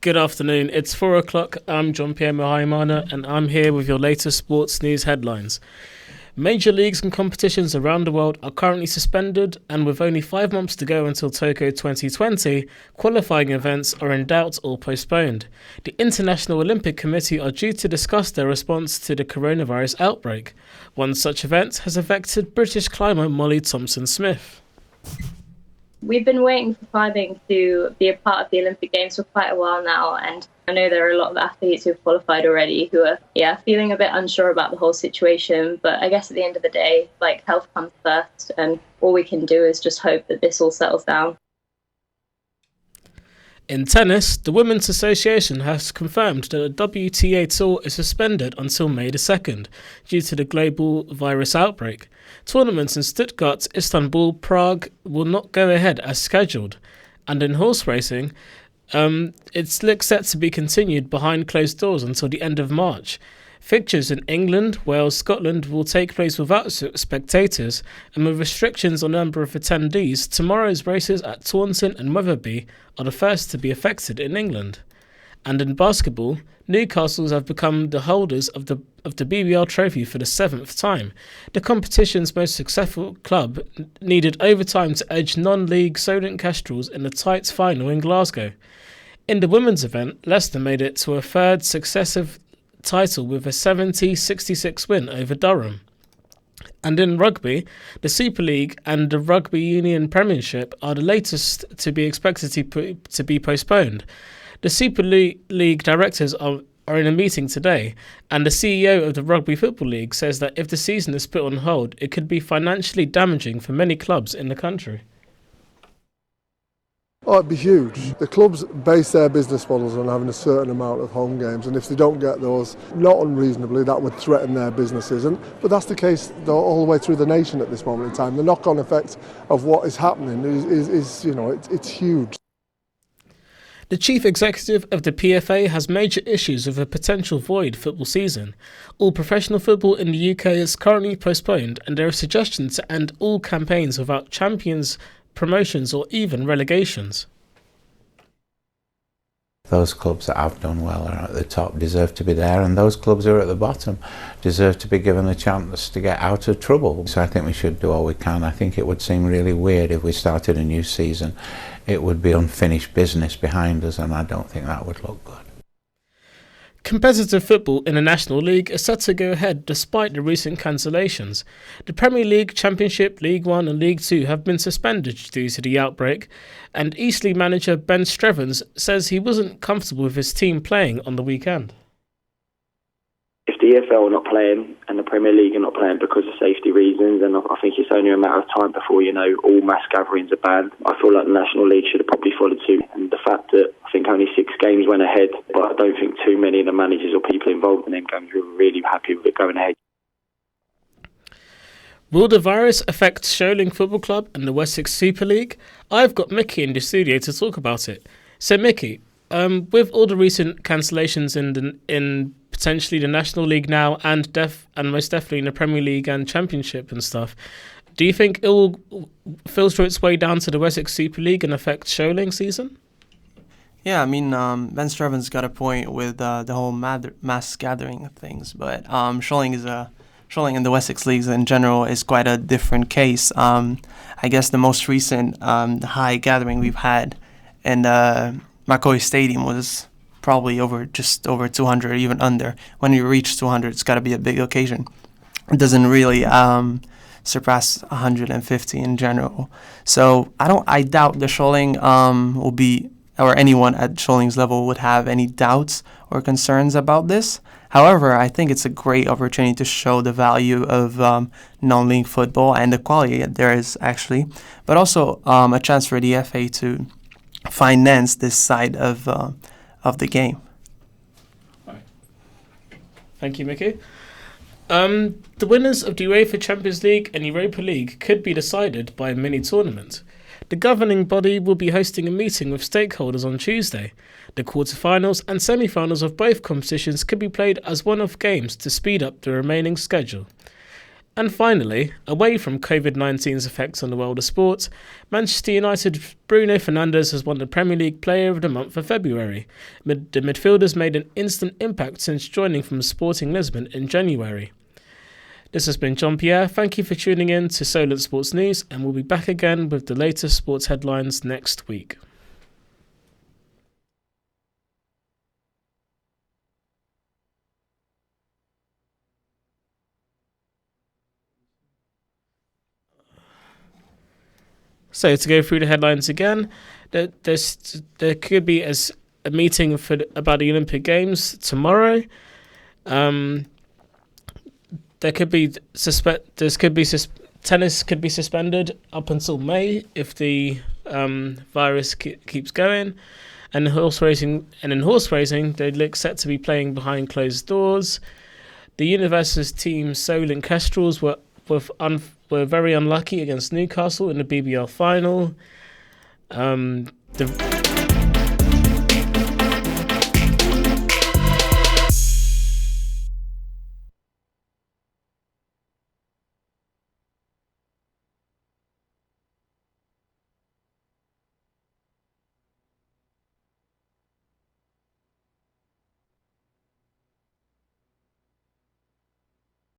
Good afternoon. It's 4 o'clock. I'm John Pierre Mahaimana, and I'm here with your latest sports news headlines. Major leagues and competitions around the world are currently suspended, and with only 5 months to go until Tokyo 2020, qualifying events are in doubt or postponed. The International Olympic Committee are due to discuss their response to the coronavirus outbreak. One such event has affected British climber Molly Thompson-Smith. We've been waiting for climbing to be a part of the Olympic Games for quite a while now, and I know there are a lot of athletes who've qualified already who are, feeling a bit unsure about the whole situation. But I guess at the end of the day, health comes first, and all we can do is just hope that this all settles down. In tennis, the Women's Association has confirmed that the WTA Tour is suspended until May the 2nd due to the global virus outbreak. Tournaments in Stuttgart, Istanbul, Prague will not go ahead as scheduled. And in horse racing, it looks set to be continued behind closed doors until the end of March. Fixtures in England, Wales, Scotland will take place without spectators, and with restrictions on the number of attendees, tomorrow's races at Taunton and Wetherby are the first to be affected in England. And in basketball, Newcastle have become the holders of the BBL trophy for the 7th time. The competition's most successful club needed overtime to edge non-league Solent Kestrels in the tight final in Glasgow. In the women's event, Leicester made it to a third successive title with a 70-66 win over Durham. And in rugby, the Super League and the Rugby Union Premiership are the latest to be expected to be postponed. The Super League directors are in a meeting today, and the CEO of the Rugby Football League says that if the season is put on hold, it could be financially damaging for many clubs in the country. Oh, it'd be huge. The clubs base their business models on having a certain amount of home games, and if they don't get those, not unreasonably, that would threaten their businesses. But that's the case all the way through the nation at this moment in time. The knock-on effect of what is happening it's huge. The chief executive of the PFA has major issues with a potential void football season. All professional football in the UK is currently postponed, and there are suggestions to end all campaigns without champions, promotions or even relegations. Those clubs that have done well are at the top deserve to be there, and those clubs who are at the bottom deserve to be given the chance to get out of trouble. So I think we should do all we can. I think it would seem really weird if we started a new season. It would be unfinished business behind us, and I don't think that would look good. Competitive football in the National League is set to go ahead despite the recent cancellations. The Premier League, Championship, League One and League Two have been suspended due to the outbreak, and Eastleigh manager Ben Strevens says he wasn't comfortable with his team playing on the weekend. If the EFL are not playing and the Premier League are not playing because of safety reasons, then I think it's only a matter of time before, all mass gatherings are banned. I feel like the National League should have probably followed suit, and the fact that I think only 6 games went ahead, but I don't think too many of the managers or people involved in them games were really happy with it going ahead. Will the virus affect Sholing Football Club and the Wessex Super League? I've got Mickey in the studio to talk about it. So Mickey, with all the recent cancellations in potentially the National League now and most definitely in the Premier League and Championship and stuff, do you think it will filter its way down to the Wessex Super League and affect Sholing season? Yeah, Ben Strevens got a point with the whole mass gathering of things, but Sholing and the Wessex leagues in general is quite a different case. I guess the most recent high gathering we've had in McCoy Stadium was probably just over 200, even under. When you reach 200, it's got to be a big occasion. It doesn't really surpass 150 in general. So I doubt the Sholing will be, or anyone at Sholing's level would have any doubts or concerns about this. However, I think it's a great opportunity to show the value of non-league football and the quality there is actually, but also a chance for the FA to finance this side of the game. Thank you, Mickey. The winners of the UEFA Champions League and Europa League could be decided by a mini-tournament. The governing body will be hosting a meeting with stakeholders on Tuesday. The quarter-finals and semi-finals of both competitions could be played as one-off games to speed up the remaining schedule. And finally, away from COVID-19's effects on the world of sport, Manchester United Bruno Fernandes has won the Premier League Player of the Month for February. The midfielder's made an instant impact since joining from Sporting Lisbon in January. This has been John Pierre. Thank you for tuning in to Solent Sports News, and we'll be back again with the latest sports headlines next week. So to go through the headlines again, there could be a meeting about the Olympic Games tomorrow. Tennis could be suspended up until May if the virus keeps going, and in horse racing, they look set to be playing behind closed doors. The Universalist team Solent Kestrels were very unlucky against Newcastle in the BBL final. The